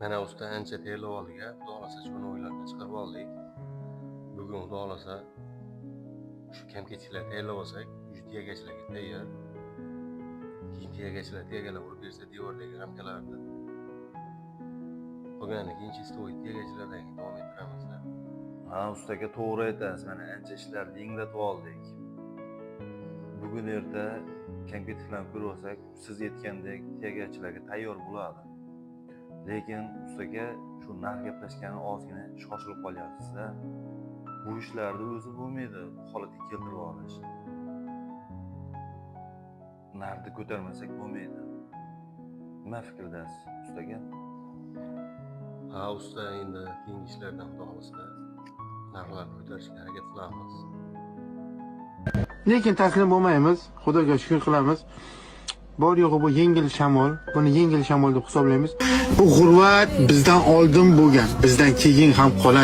Mana usta ancha tayyorlab oldik a. Xudo xolasa shuni o'ylardan chiqarib oldik. Bugun xudo xolasa shu kam-kechliklar tayyorlab olsak, uch tiyagachilarga tayyor. Keyin tiyagachilar urib bersa devordagi ramkalarda. Qolganidan keyin chistoy tiyagachilardan davom ettiramiz. Ha, ustaga to'g'ri aytasiz. Mana ancha ishlarni yengillatib oldik. Bugun erta kam-ketliklarni ko'rib olsak, siz aytgandek tiyagachilarga tayyor bo'ladi. Lekin ustaga shu narx gaplashgani ozgina shoshilib qolyapsiz-da. Bu ishlarda o'zi bo'lmaydi, bu holatga keltirib olish. Narxni ko'tarmasak bo'lmaydi. Nima fikrdasiz ustaga? Ha usta, endi keyingi ishlardan xudo xolasa narxlarni ko'tarishga harakat qilamiz. Lekin taslim bo'lmaymiz. Xudoga shukr qilamiz. Bor yo'g'i bu yengil shamol. Buni yengil shamol deb hisoblaymiz. Bu g'urbat bizdan oldin bo'lgan, bizdan keyin ham qoladi.